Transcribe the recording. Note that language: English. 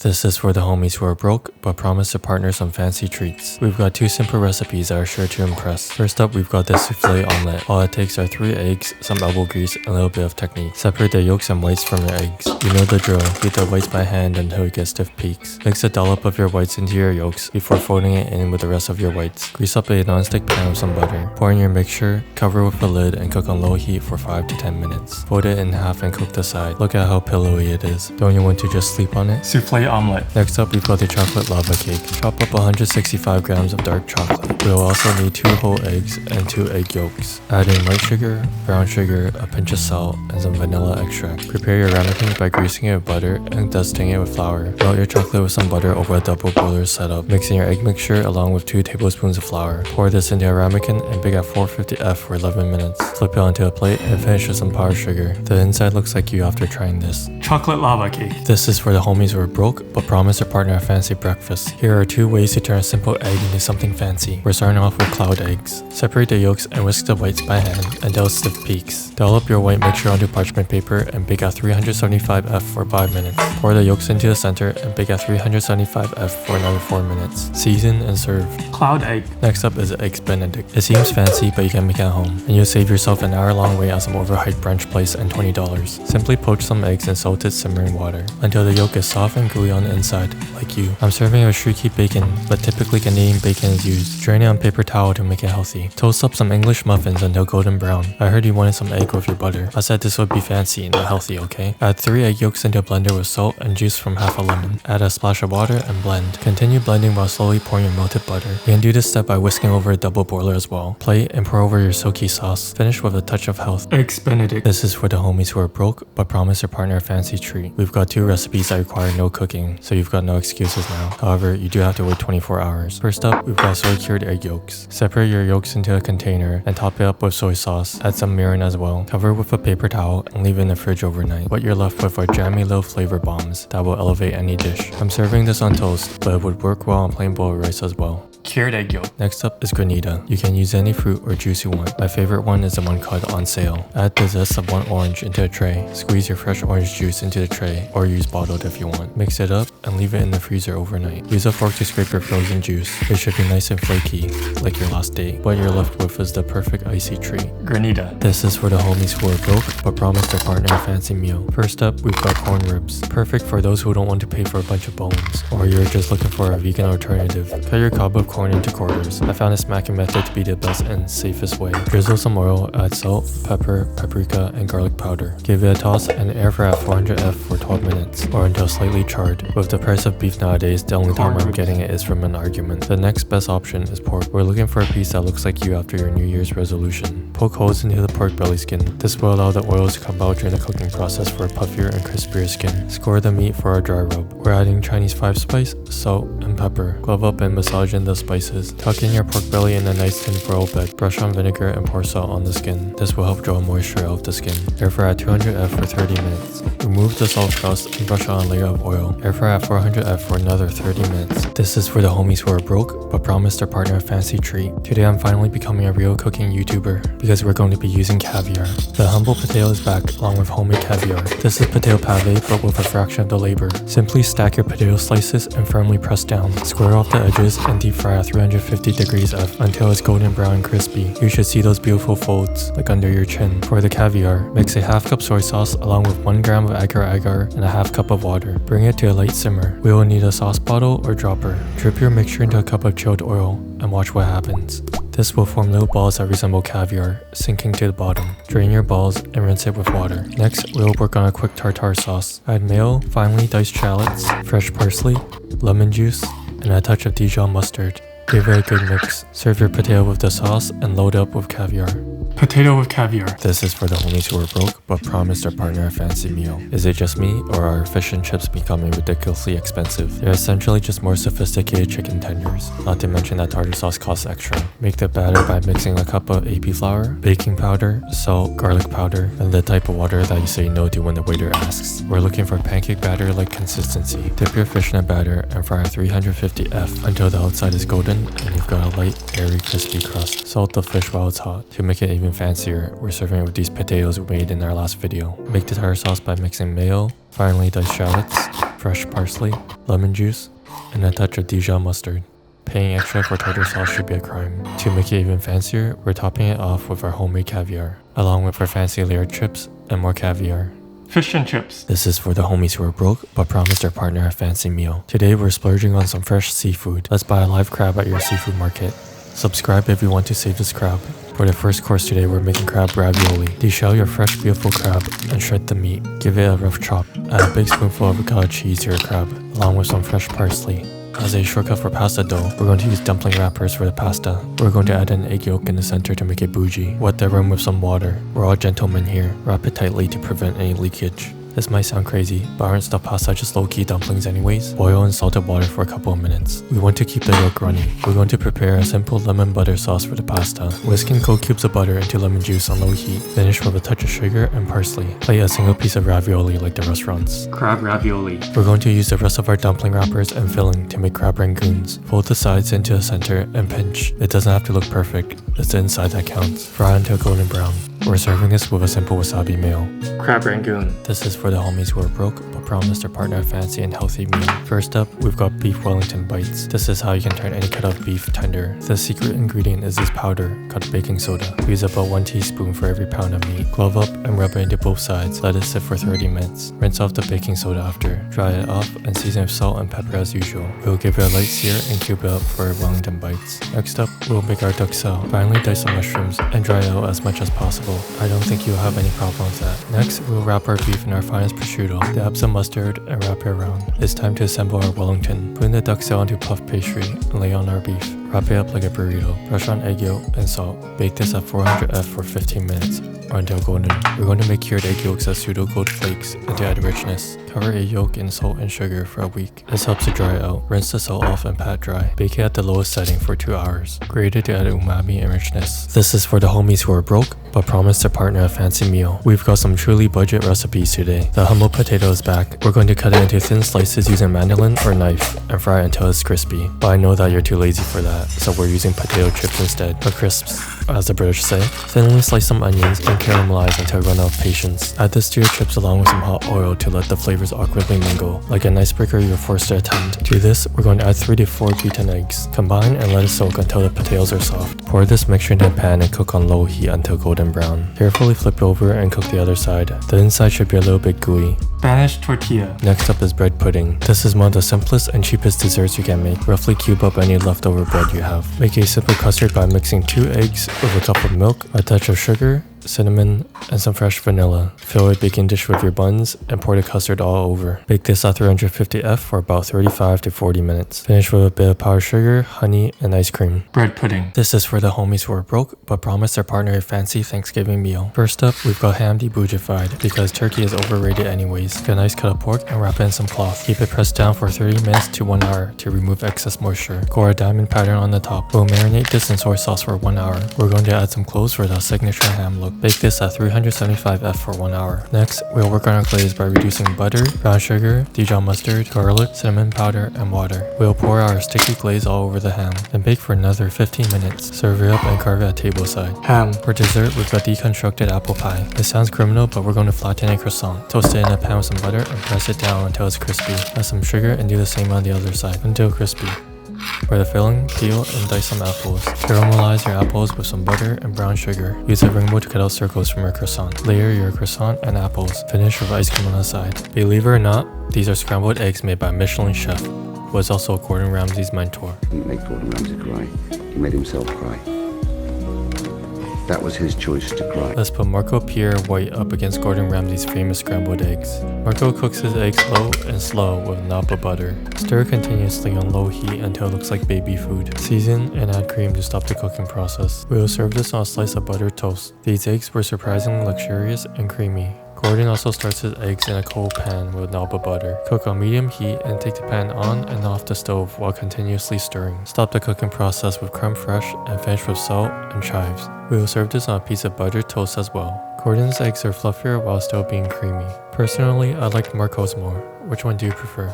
This is for the homies who are broke but promise to partner some fancy treats. We've got two simple recipes that are sure to impress. First up, we've got this souffle omelet. All it takes are 3 eggs, some elbow grease, and a little bit of technique. Separate the yolks and whites from your eggs. You know the drill. Beat the whites by hand until you get stiff peaks. Mix a dollop of your whites into your yolks before folding it in with the rest of your whites. Grease up a non-stick pan with some butter. Pour in your mixture, cover with a lid, and cook on low heat for 5 to 10 minutes. Fold it in half and cook the side. Look at how pillowy it is. Don't you want to just sleep on it? Souffle omelet. Next up, we've got the chocolate lava cake. Chop up 165 grams of dark chocolate. We'll also need 2 whole eggs and 2 egg yolks. Add in white sugar, brown sugar, a pinch of salt, and some vanilla extract. Prepare your ramekin by greasing it with butter and dusting it with flour. Melt your chocolate with some butter over a double boiler setup. Mix in your egg mixture along with 2 tablespoons of flour. Pour this into a ramekin and bake at 450F for 11 minutes. Flip it onto a plate and finish with some powdered sugar. The inside looks like you after trying this. Chocolate lava cake. This is for the homies who are broke but promise to partner a fancy breakfast. Here are 2 ways to turn a simple egg into something fancy. We're starting off with cloud eggs. Separate the yolks and whisk the whites by hand and douse stiff peaks. Dollop your white mixture onto parchment paper and bake at 375F for 5 minutes. Pour the yolks into the center and bake at 375F for another 4 minutes. Season and serve. Cloud egg. Next up is Eggs Benedict. It seems fancy, but you can make it at home, and you'll save yourself an hour-long wait at some overhyped brunch place and $20. Simply poach some eggs in salted simmering water until the yolk is soft and gooey on the inside, like you. I'm serving it with streaky bacon, but typically Canadian bacon is used. Drain it on paper towel to make it healthy. Toast up some English muffins until golden brown. I heard you wanted some egg with your butter. I said this would be fancy, not healthy, okay? Add 3 egg yolks into a blender with salt and juice from half a lemon. Add a splash of water and blend. Continue blending while slowly pouring your melted butter. You can do this step by whisking over a double boiler as well. Plate and pour over your silky sauce. Finish with a touch of health. Eggs Benedict. This is for the homies who are broke but promise their partner a fancy treat. We've got 2 recipes that require no cooking, so you've got no excuses now. However, you do have to wait 24 hours. First up, we've got soy cured egg yolks. Separate your yolks into a container and top it up with soy sauce. Add some mirin as well. Cover with a paper towel and leave it in the fridge overnight. What you're left with are jammy little flavor bombs that will elevate any dish. I'm serving this on toast, but it would work well on plain boiled rice as well. Cured egg yolk. Next up is granita. You can use any fruit or juice you want. My favorite one is the one called on sale. Add the zest of 1 orange into a tray. Squeeze your fresh orange juice into the tray, or use bottled if you want. Mix it up and leave it in the freezer overnight. Use a fork to scrape your frozen juice. It should be nice and flaky, like your last date. What you're left with is the perfect icy treat. Granita. This is for the homies who are broke but promise their partner a fancy meal. First up, we've got corn ribs. Perfect for those who don't want to pay for a bunch of bones, or you're just looking for a vegan alternative. Cut your cob of corn into quarters. I found the smacking method to be the best and safest way. Drizzle some oil, add salt, pepper, paprika, and garlic powder. Give it a toss and air fry at 400F for 12 minutes, or until slightly charred. With the price of beef nowadays, the only time I'm getting it is from an argument. The next best option is pork. We're looking for a piece that looks like you after your New Year's resolution. Poke holes into the pork belly skin. This will allow the oils to come out during the cooking process for a puffier and crispier skin. Score the meat for our dry rub. We're adding Chinese 5-spice, salt, and pepper. Glove up and massage in the spices. Tuck in your pork belly in a nice thin broil bed. Brush on vinegar and pour salt on the skin. This will help draw moisture out of the skin. Air fry at 200F for 30 minutes. Remove the salt crust and brush on a layer of oil. Air fry at 400F for another 30 minutes. This is for the homies who are broke but promise their partner a fancy treat. Today I'm finally becoming a real cooking YouTuber because we're going to be using caviar. The humble potato is back along with homemade caviar. This is potato pave but with a fraction of the labor. Simply stack your potato slices and firmly press down. Square off the edges and deep fry at 350 degrees F until it's golden brown and crispy. You should see those beautiful folds like under your chin. For the caviar, mix a half cup soy sauce along with 1 gram of agar-agar and a half cup of water. Bring it to a light simmer. We will need a sauce bottle or dropper. Drip your mixture into a cup of chilled oil and watch what happens. This will form little balls that resemble caviar, sinking to the bottom. Drain your balls and rinse it with water. Next, we'll work on a quick tartare sauce. Add mayo, finely diced shallots, fresh parsley, lemon juice, and a touch of Dijon mustard. Give it a good mix. Serve your potato with the sauce and load up with caviar. Potato with caviar. This is for the homies who are broke but promise their partner a fancy meal. Is it just me, or are fish and chips becoming ridiculously expensive? They're essentially just more sophisticated chicken tenders. Not to mention that tartar sauce costs extra. Make the batter by mixing a cup of AP flour, baking powder, salt, garlic powder, and the type of water that you say no to when the waiter asks. We're looking for pancake batter-like consistency. Dip your fish in a batter and fry at 350F until the outside is golden and you've got a light, airy, crispy crust. Salt the fish while it's hot. To make it even fancier, we're serving it with these potatoes we made in our last video. Make the tartar sauce by mixing mayo, finely diced shallots, fresh parsley, lemon juice, and a touch of Dijon mustard. Paying extra for tartar sauce should be a crime. To make it even fancier, we're topping it off with our homemade caviar, along with our fancy layered chips and more caviar. Fish and chips. This is for the homies who are broke but promised their partner a fancy meal. Today we're splurging on some fresh seafood. Let's buy a live crab at your seafood market. Subscribe if you want to save this crab. For the first course today, we're making crab ravioli. Deshell your fresh, beautiful crab and shred the meat. Give it a rough chop. Add a big spoonful of ricotta cheese to your crab, along with some fresh parsley. As a shortcut for pasta dough, we're going to use dumpling wrappers for the pasta. We're going to add an egg yolk in the center to make it bougie. Wet the rim with some water. We're all gentlemen here. Wrap it tightly to prevent any leakage. This might sound crazy, but aren't stuffed pasta just low-key dumplings anyways? Boil in salted water for a couple of minutes. We want to keep the yolk runny. We're going to prepare a simple lemon butter sauce for the pasta. Whisk and coat cubes of butter into lemon juice on low heat. Finish with a touch of sugar and parsley. Plate a single piece of ravioli like the restaurants. Crab ravioli. We're going to use the rest of our dumpling wrappers and filling to make crab rangoons. Fold the sides into the center and pinch. It doesn't have to look perfect. It's the inside that counts. Fry until golden brown. We're serving this with a simple wasabi mayo. Crab rangoon. This is for the homies who are broke but promised their partner a fancy and healthy meal. First up, we've got beef Wellington bites. This is how you can turn any cut of beef tender. The secret ingredient is this powder called baking soda. Use about 1 teaspoon for every pound of meat. Glove up and rub it into both sides. Let it sit for 30 minutes. Rinse off the baking soda after. Dry it off and season with salt and pepper as usual. We'll give it a light sear and cube it up for Wellington bites. Next up, we'll make our duxelle. Finally dice some mushrooms and dry it out as much as possible. I don't think you'll have any problem with that. Next, we'll wrap our beef in our finest prosciutto. Dab some mustard and wrap it around. It's time to assemble our Wellington. Put in the duxelle onto puff pastry and lay on our beef. Wrap it up like a burrito. Brush on egg yolk and salt. Bake this at 400 F for 15 minutes or until golden. We're going to make cured egg yolks as pseudo gold flakes and to add richness. Cover egg yolk in salt and sugar for a week. This helps to dry it out. Rinse the salt off and pat dry. Bake it at the lowest setting for 2 hours. Grate it to add umami and richness. This is for the homies who are broke but promised their partner a fancy meal. We've got some truly budget recipes today. The humble potato is back. We're going to cut it into thin slices using mandolin or knife and fry it until it's crispy. But I know that you're too lazy for that, so we're using potato chips instead, or crisps, as the British say. Thinly slice some onions and caramelize until you run out of patience. Add this to your chips along with some hot oil to let the flavors awkwardly mingle, like an icebreaker you're forced to attend. To this, we're going to add 3 to 4 beaten eggs. Combine and let it soak until the potatoes are soft. Pour this mixture in a pan and cook on low heat until golden brown. Carefully flip over and cook the other side. The inside should be a little bit gooey. Spanish tortilla. Next up is bread pudding. This is one of the simplest and cheapest desserts you can make. Roughly cube up any leftover bread you have. Make a simple custard by mixing 2 eggs with a cup of milk, a touch of sugar, cinnamon, and some fresh vanilla. Fill a baking dish with your buns and pour the custard all over. Bake this at 350 F for about 35 to 40 minutes. Finish with a bit of powdered sugar, honey, and ice cream. Bread pudding. This is for the homies who are broke but promised their partner a fancy Thanksgiving meal. First up, we've got ham debougified because turkey is overrated anyways. Get a nice cut of pork and wrap it in some cloth. Keep it pressed down for 30 minutes to 1 hour to remove excess moisture. Core a diamond pattern on the top. We'll marinate this in soy sauce for 1 hour. We're going to add some cloves for the signature ham look. Bake this at 375 F for 1 hour. Next, we'll work on our glaze by reducing butter, brown sugar, Dijon mustard, garlic, cinnamon powder, and water. We'll pour our sticky glaze all over the ham, then bake for another 15 minutes. Serve it up and carve it at tableside. Ham. For dessert, we've got deconstructed apple pie. It sounds criminal, but we're going to flatten a croissant. Toast it in a pan with some butter and press it down until it's crispy. Add some sugar and do the same on the other side until crispy. For the filling, peel and dice some apples. Caramelize your apples with some butter and brown sugar. Use a rainbow to cut out circles from your croissant. Layer your croissant and apples. Finish with ice cream on the side. Believe it or not, these are scrambled eggs made by a Michelin chef, who was also Gordon Ramsay's mentor. He didn't make Gordon Ramsay cry. He made himself cry. That was his choice to cry. Let's put Marco Pierre White up against Gordon Ramsay's famous scrambled eggs. Marco cooks his eggs low and slow with napa butter. Stir continuously on low heat until it looks like baby food. Season and add cream to stop the cooking process. We will serve this on a slice of buttered toast. These eggs were surprisingly luxurious and creamy. Gordon also starts his eggs in a cold pan with napa butter. Cook on medium heat and take the pan on and off the stove while continuously stirring. Stop the cooking process with creme fraiche and finish with salt and chives. We will serve this on a piece of buttered toast as well. Gordon's eggs are fluffier while still being creamy. Personally, I like Marco's more. Which one do you prefer?